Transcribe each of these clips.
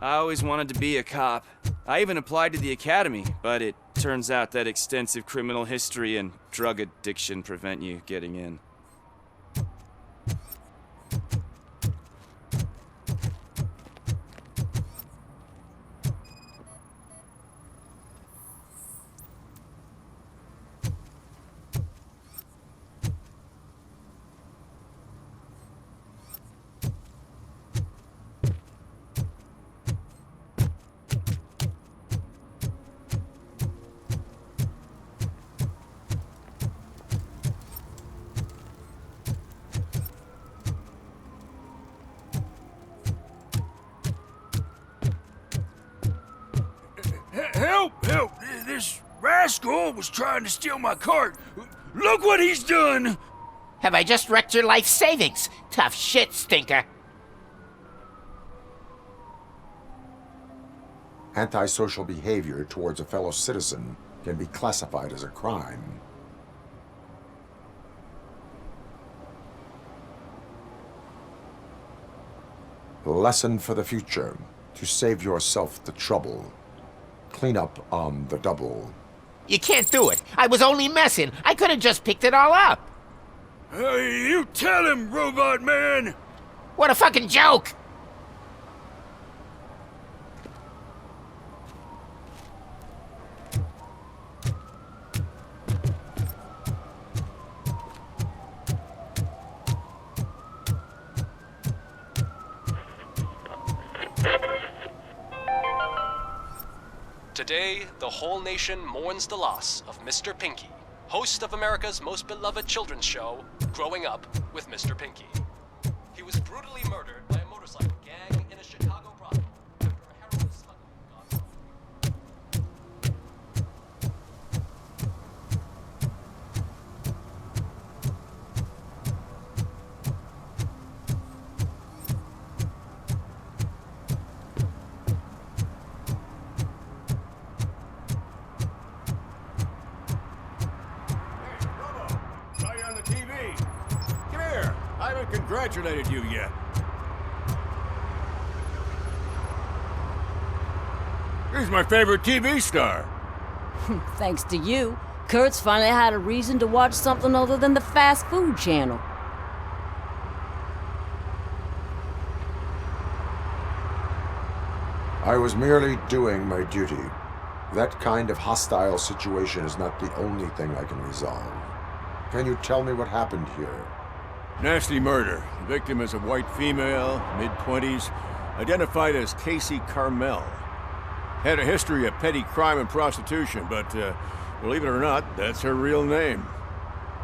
I always wanted to be a cop. I even applied to the academy, but it turns out that extensive criminal history and drug addiction prevent you getting in. Help! Help! This rascal was trying to steal my cart. Look what he's done! Have I just wrecked your life savings? Tough shit, stinker. Antisocial behavior towards a fellow citizen can be classified as a crime. Lesson for the future: to save yourself the trouble. Clean up on the double. You can't do it. I was only messing. I could have just picked it all up. You tell him, Robot Man! What a fucking joke! Today, the whole nation mourns the loss of Mr. Pinky, host of America's most beloved children's show, Growing Up with Mr. Pinky. He was brutally murdered by a motorcycle gang in a Chicago brothel after a heroin smuggling gone wrong. Right on the TV. Come here. I haven't congratulated you yet. He's my favorite TV star. Thanks to you, Kurt's finally had a reason to watch something other than the fast food channel. I was merely doing my duty. That kind of hostile situation is not the only thing I can resolve. Can you tell me what happened here? Nasty murder. The victim is a white female, mid-20s, identified as Casey Carmel. Had a history of petty crime and prostitution, but believe it or not, that's her real name.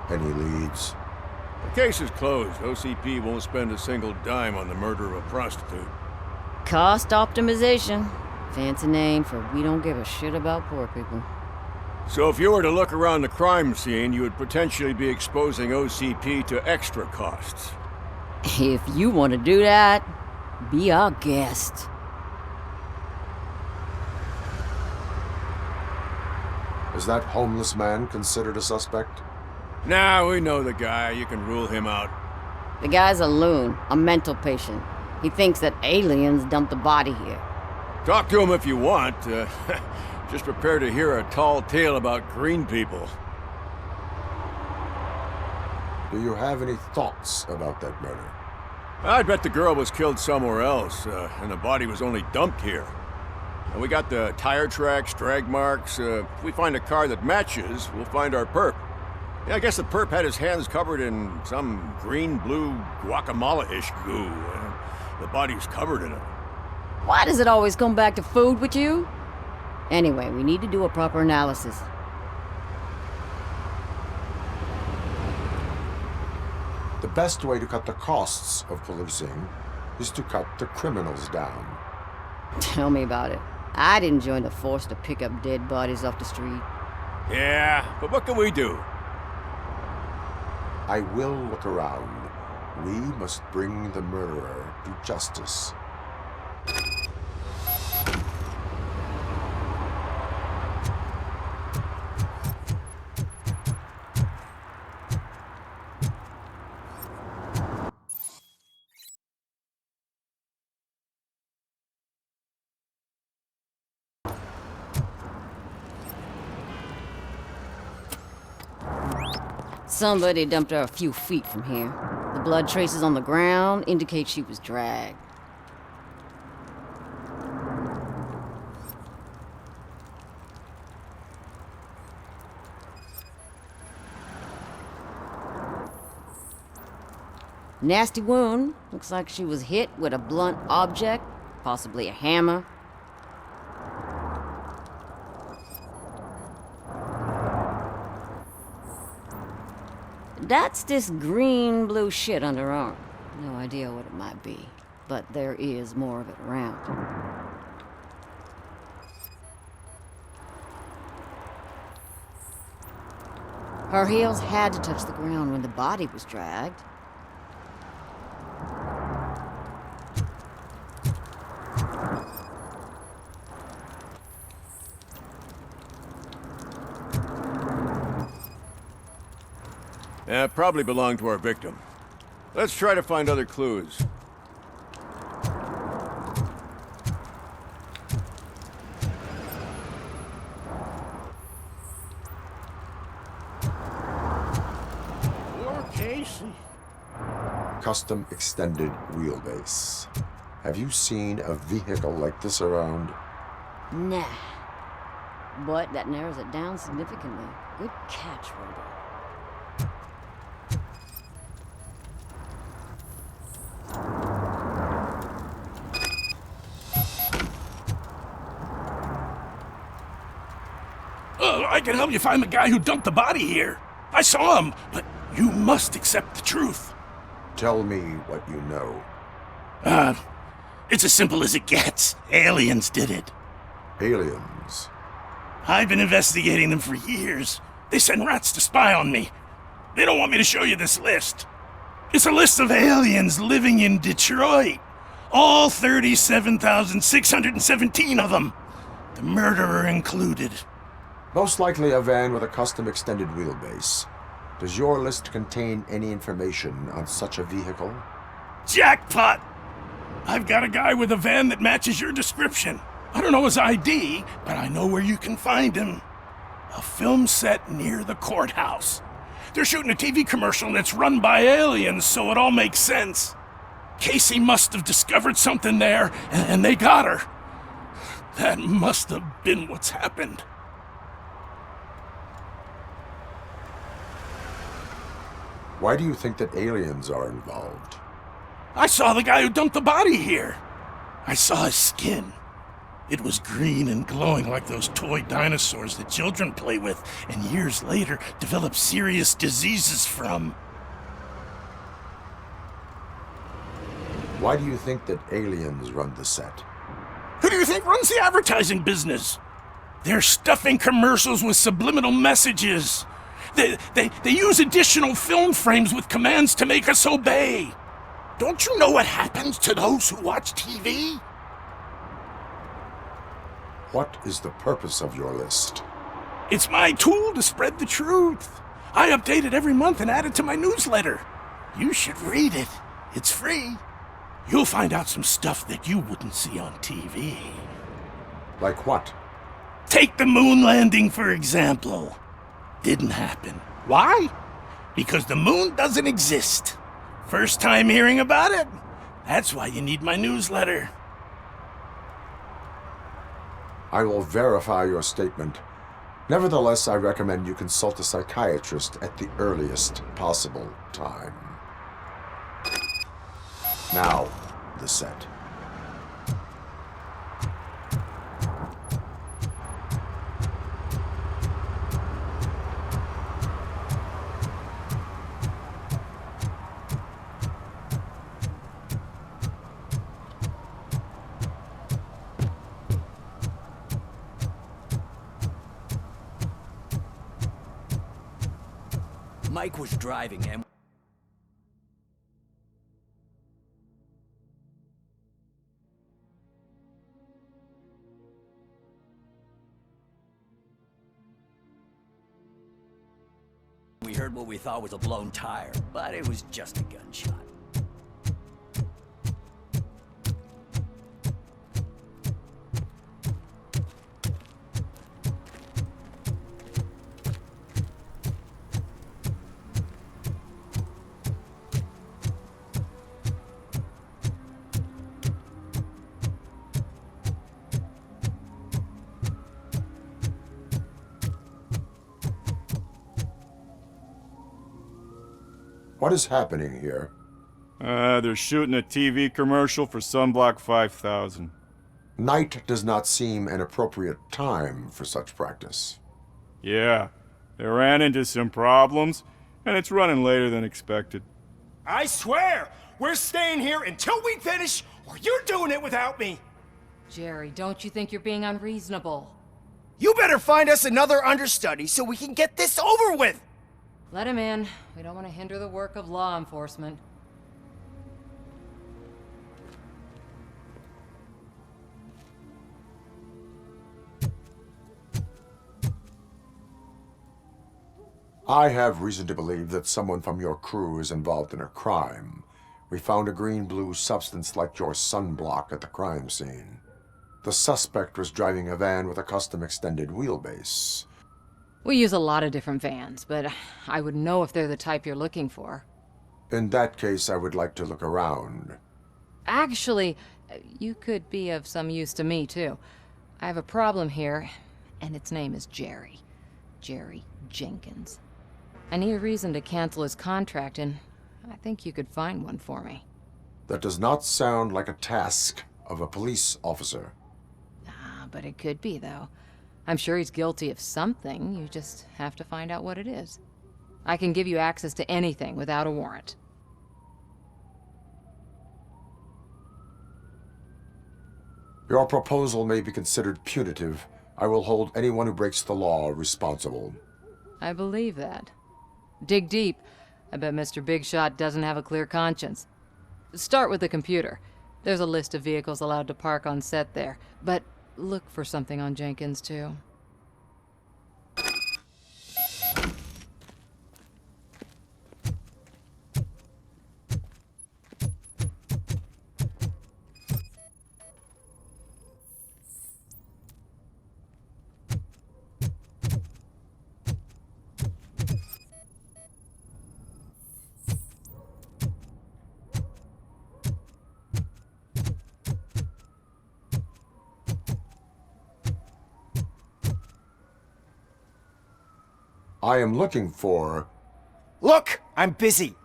Any leads? The case is closed. OCP won't spend a single dime on the murder of a prostitute. Cost optimization. Fancy name for we don't give a shit about poor people. So if you were to look around the crime scene, you would potentially be exposing OCP to extra costs. If you want to do that, be our guest. Is that homeless man considered a suspect? Nah, we know the guy. You can rule him out. The guy's a loon, a mental patient. He thinks that aliens dumped the body here. Talk to him if you want. Just prepare to hear a tall tale about green people. Do you have any thoughts about that murder? I bet the girl was killed somewhere else, and the body was only dumped here. And we got the tire tracks, drag marks. If we find a car that matches, we'll find our perp. Yeah, I guess the perp had his hands covered in some green-blue guacamole-ish goo. The body's covered in it. Why does it always come back to food with you? Anyway, we need to do a proper analysis. The best way to cut the costs of policing is to cut the criminals down. Tell me about it. I didn't join the force to pick up dead bodies off the street. Yeah, but what can we do? I will look around. We must bring the murderer to justice. Somebody dumped her a few feet from here. The blood traces on the ground indicate she was dragged. Nasty wound. Looks like she was hit with a blunt object, possibly a hammer. That's this green-blue shit under her arm. No idea what it might be, but there is more of it around. Her heels had to touch the ground when the body was dragged. Probably belonged to our victim. Let's try to find other clues. Poor Casey. Custom extended wheelbase. Have you seen a vehicle like this around? Nah. But that narrows it down significantly. Good catch, Robo. I can help you find the guy who dumped the body here. I saw him, but you must accept the truth. Tell me what you know. It's as simple as it gets. Aliens did it. Aliens. I've been investigating them for years. They send rats to spy on me. They don't want me to show you this list. It's a list of aliens living in Detroit. All 37,617 of them. The murderer included. Most likely a van with a custom extended wheelbase. Does your list contain any information on such a vehicle? Jackpot! I've got a guy with a van that matches your description. I don't know his ID, but I know where you can find him. A film set near the courthouse. They're shooting a TV commercial and it's run by aliens, so it all makes sense. Casey must have discovered something there, and they got her. That must have been what's happened. Why do you think that aliens are involved? I saw the guy who dumped the body here. I saw his skin. It was green and glowing like those toy dinosaurs that children play with and years later develop serious diseases from. Why do you think that aliens run the set? Who do you think runs the advertising business? They're stuffing commercials with subliminal messages. They use additional film frames with commands to make us obey. Don't you know what happens to those who watch TV? What is the purpose of your list? It's my tool to spread the truth. I update it every month and add it to my newsletter. You should read it. It's free. You'll find out some stuff that you wouldn't see on TV. Like what? Take the moon landing, for example. Didn't happen. Why? Because the moon doesn't exist. First time hearing about it? That's why you need my newsletter. I will verify your statement. Nevertheless, I recommend you consult a psychiatrist at the earliest possible time. Now, the set. Mike was driving and... We heard what we thought was a blown tire, but it was just a gunshot. What is happening here? They're shooting a TV commercial for Sunblock 5000. Night does not seem an appropriate time for such practice. Yeah, they ran into some problems, and it's running later than expected. I swear, we're staying here until we finish, or you're doing it without me. Jerry, don't you think you're being unreasonable? You better find us another understudy so we can get this over with! Let him in. We don't want to hinder the work of law enforcement. I have reason to believe that someone from your crew is involved in a crime. We found a green-blue substance like your sunblock at the crime scene. The suspect was driving a van with a custom extended wheelbase. We use a lot of different vans, but I wouldn't know if they're the type you're looking for. In that case, I would like to look around. Actually, you could be of some use to me, too. I have a problem here, and its name is Jerry. Jerry Jenkins. I need a reason to cancel his contract, and I think you could find one for me. That does not sound like a task of a police officer. But it could be, though. I'm sure he's guilty of something. You just have to find out what it is. I can give you access to anything without a warrant. Your proposal may be considered punitive. I will hold anyone who breaks the law responsible. I believe that. Dig deep. I bet Mr. Big Shot doesn't have a clear conscience. Start with the computer. There's a list of vehicles allowed to park on set there, but look for something on Jenkins, too. I am looking for... Look, I'm busy.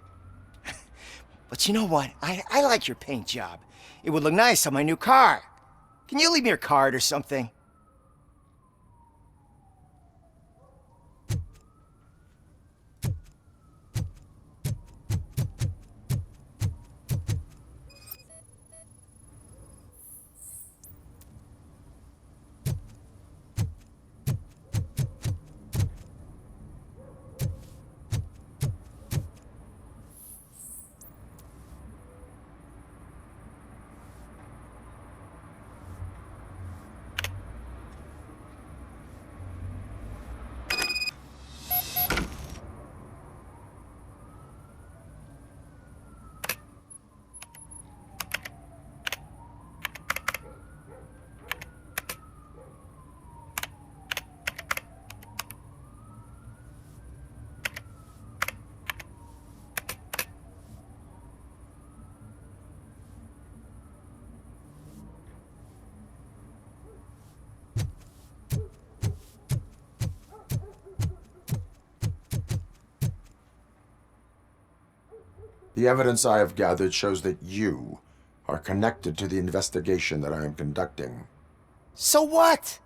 But you know what? I like your paint job. It would look nice on my new car. Can you leave me your card or something? The evidence I have gathered shows that you are connected to the investigation that I am conducting. So what?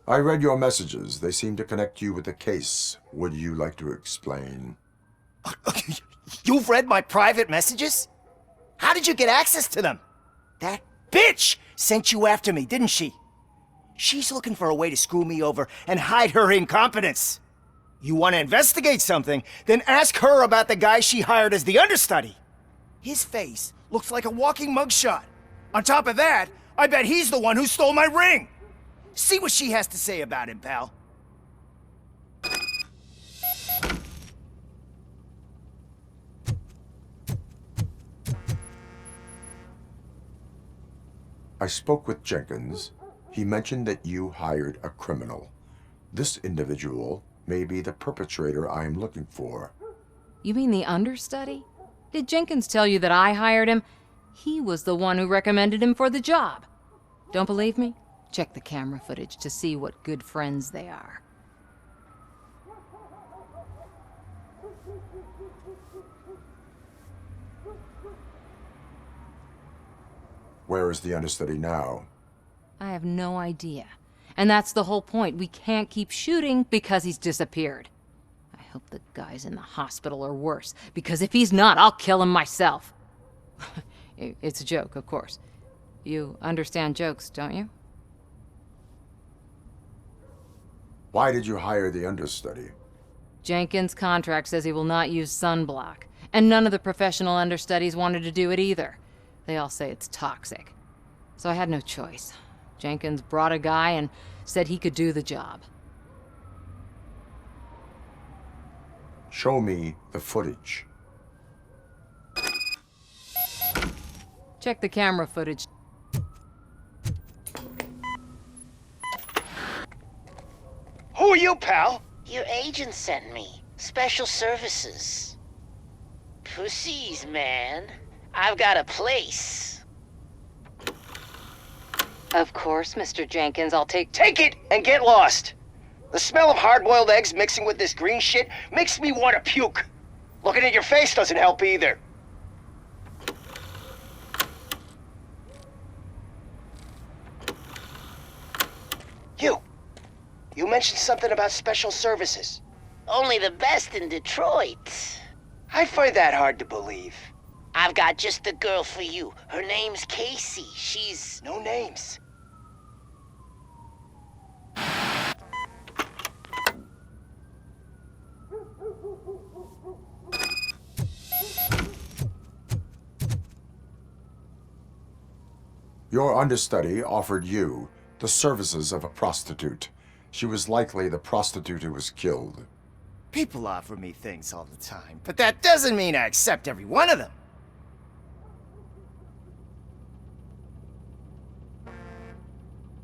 I read your messages. They seem to connect you with the case. Would you like to explain? You've read my private messages? How did you get access to them? That bitch sent you after me, didn't she? She's looking for a way to screw me over and hide her incompetence. You want to investigate something, then ask her about the guy she hired as the understudy. His face looks like a walking mugshot. On top of that, I bet he's the one who stole my ring. See what she has to say about him, pal. I spoke with Jenkins. He mentioned that you hired a criminal. This individual may be the perpetrator I am looking for. You mean the understudy? Did Jenkins tell you that I hired him? He was the one who recommended him for the job. Don't believe me? Check the camera footage to see what good friends they are. Where is the understudy now? I have no idea. And that's the whole point. We can't keep shooting because he's disappeared. I hope the guy's in the hospital or worse, because if he's not, I'll kill him myself. It's a joke, of course. You understand jokes, don't you? Why did you hire the understudy? Jenkins' contract says he will not use sunblock, and none of the professional understudies wanted to do it either. They all say it's toxic. So I had no choice. Jenkins brought a guy and said he could do the job. Show me the footage. Check the camera footage. Who are you, pal? Your agent sent me. Special services. Pussies, man. I've got a place. Of course, Mr. Jenkins, I'll take... Take it and get lost. The smell of hard-boiled eggs mixing with this green shit makes me want to puke. Looking at your face doesn't help either. You mentioned something about special services. Only the best in Detroit. I find that hard to believe. I've got just the girl for you. Her name's Casey. She's... No names. Your understudy offered you the services of a prostitute. She was likely the prostitute who was killed. People offer me things all the time, but that doesn't mean I accept every one of them.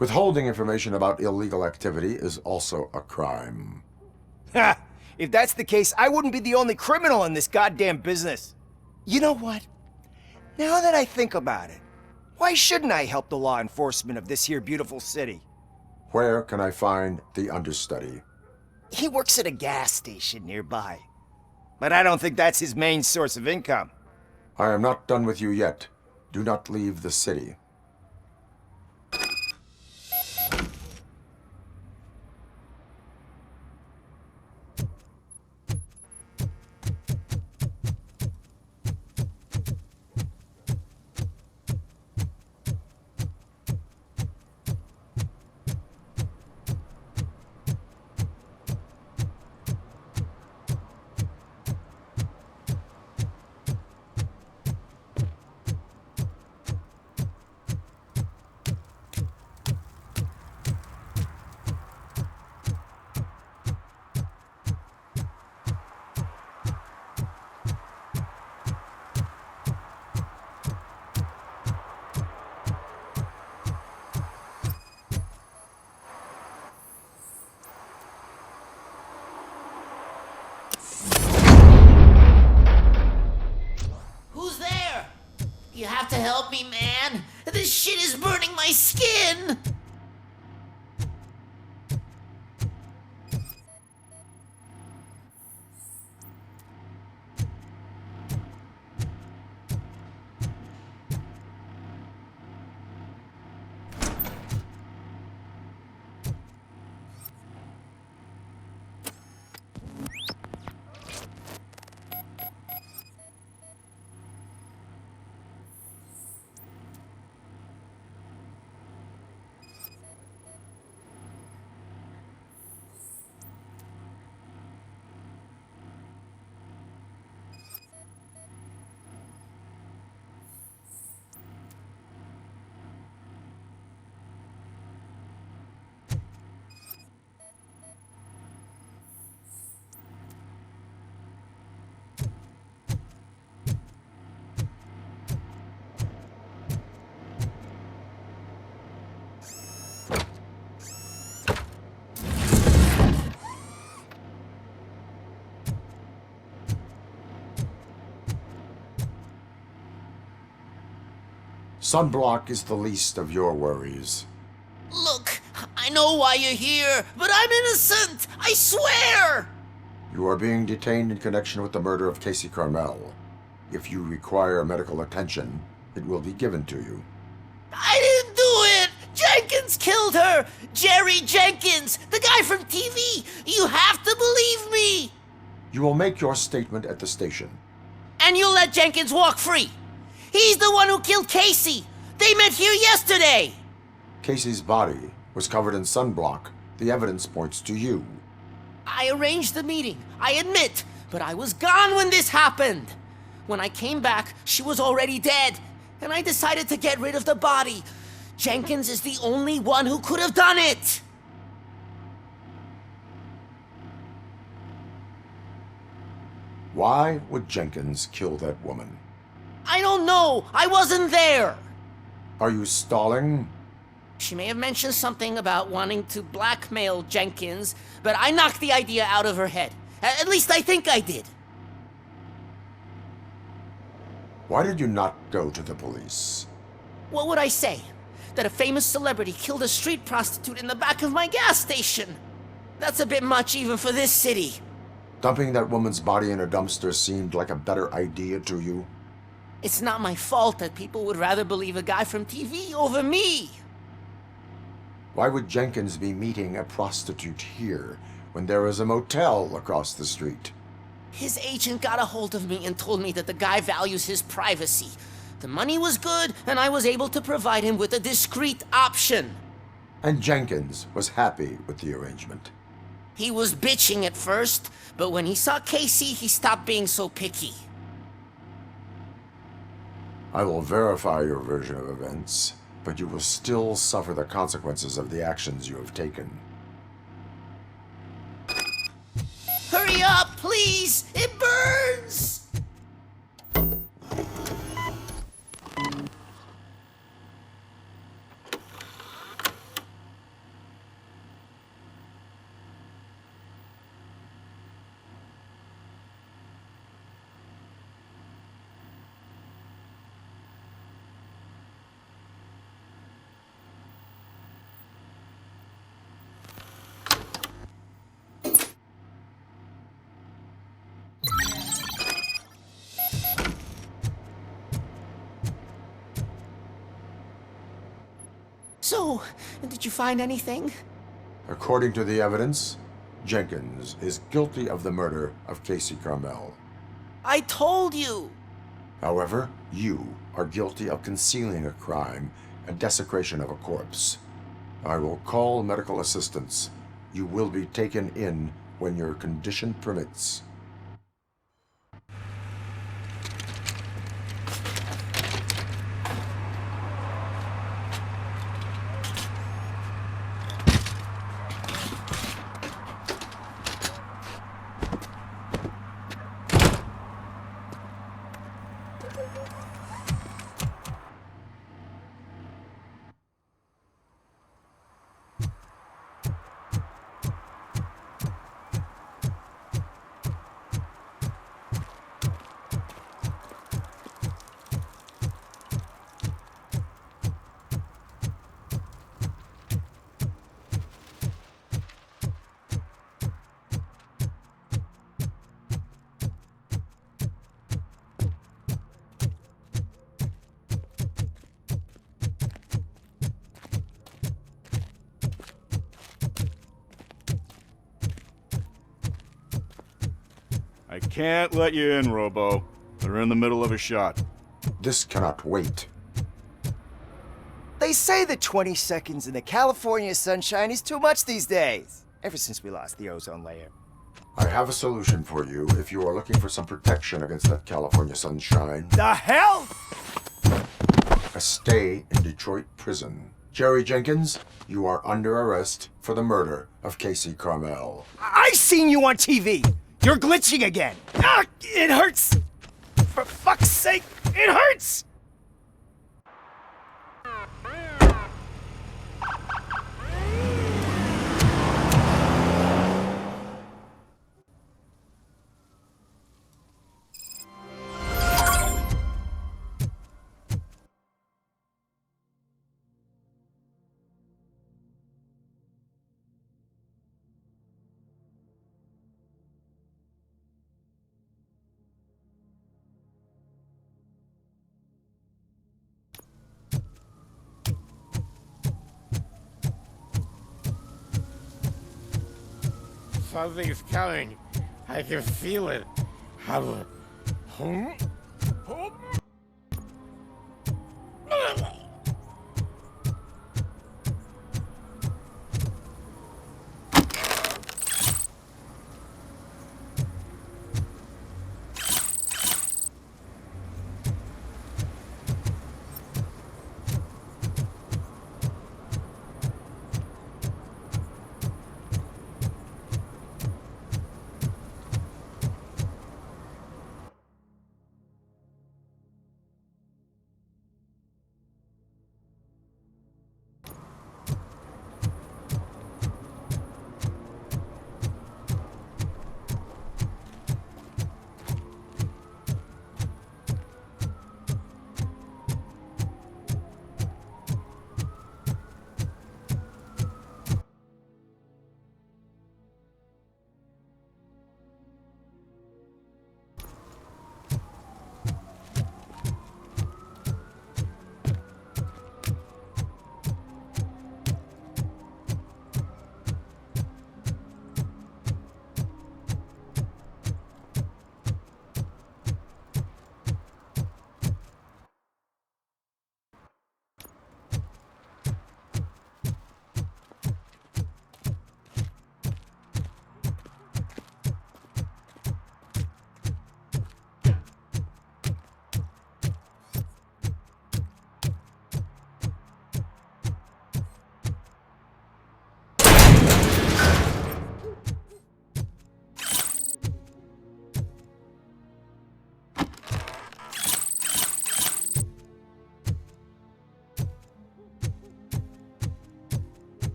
Withholding information about illegal activity is also a crime. Ha! If that's the case, I wouldn't be the only criminal in this goddamn business. You know what? Now that I think about it, why shouldn't I help the law enforcement of this here beautiful city? Where can I find the understudy? He works at a gas station nearby. But I don't think that's his main source of income. I am not done with you yet. Do not leave the city. You have to help me, man. This shit is burning my skin. Sunblock is the least of your worries. Look, I know why you're here, but I'm innocent! I swear! You are being detained in connection with the murder of Casey Carmel. If you require medical attention, it will be given to you. I didn't do it! Jenkins killed her! Jerry Jenkins, the guy from TV! You have to believe me! You will make your statement at the station. And you'll let Jenkins walk free! He's the one who killed Casey! They met here yesterday! Casey's body was covered in sunblock. The evidence points to you. I arranged the meeting, I admit, but I was gone when this happened. When I came back, she was already dead, and I decided to get rid of the body. Jenkins is the only one who could have done it! Why would Jenkins kill that woman? I don't know! I wasn't there! Are you stalling? She may have mentioned something about wanting to blackmail Jenkins, but I knocked the idea out of her head. At least I think I did. Why did you not go to the police? What would I say? That a famous celebrity killed a street prostitute in the back of my gas station? That's a bit much even for this city. Dumping that woman's body in a dumpster seemed like a better idea to you? It's not my fault that people would rather believe a guy from TV over me. Why would Jenkins be meeting a prostitute here when there is a motel across the street? His agent got a hold of me and told me that the guy values his privacy. The money was good, and I was able to provide him with a discreet option. And Jenkins was happy with the arrangement. He was bitching at first, but when he saw Casey, he stopped being so picky. I will verify your version of events, but you will still suffer the consequences of the actions you have taken. Hurry up, please! It burns! So, did you find anything? According to the evidence, Jenkins is guilty of the murder of Casey Carmel. I told you! However, you are guilty of concealing a crime and desecration of a corpse. I will call medical assistance. You will be taken in when your condition permits. I can't let you in, Robo. They're in the middle of a shot. This cannot wait. They say that 20 seconds in the California sunshine is too much these days. Ever since we lost the ozone layer. I have a solution for you if you are looking for some protection against that California sunshine. The hell? A stay in Detroit prison. Jerry Jenkins, you are under arrest for the murder of Casey Carmel. I seen you on TV. You're glitching again. Ah, it hurts. For fuck's sake, it hurts. Something's coming. I can feel it.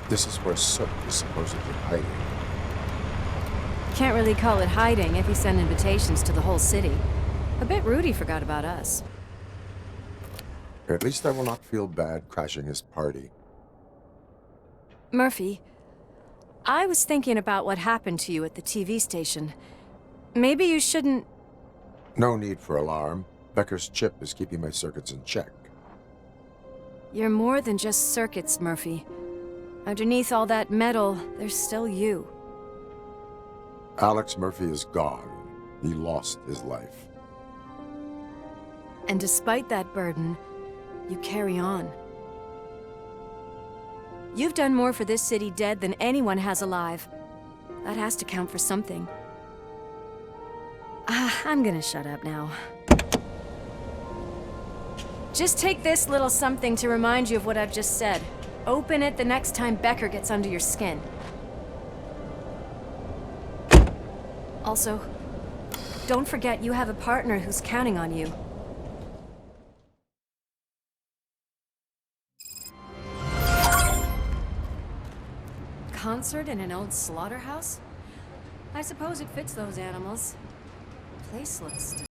This is where Sook is supposedly hiding. Can't really call it hiding if he sent invitations to the whole city. A bit rude he forgot about us. At least I will not feel bad crashing his party. Murphy, I was thinking about what happened to you at the TV station. Maybe you shouldn't... No need for alarm. Becker's chip is keeping my circuits in check. You're more than just circuits, Murphy. Underneath all that metal, there's still you. Alex Murphy is gone. He lost his life. And despite that burden, you carry on. You've done more for this city dead than anyone has alive. That has to count for something. I'm gonna shut up now. Just take this little something to remind you of what I've just said. Open it the next time Becker gets under your skin. Also, don't forget you have a partner who's counting on you. Concert in an old slaughterhouse? I suppose it fits those animals. The place looks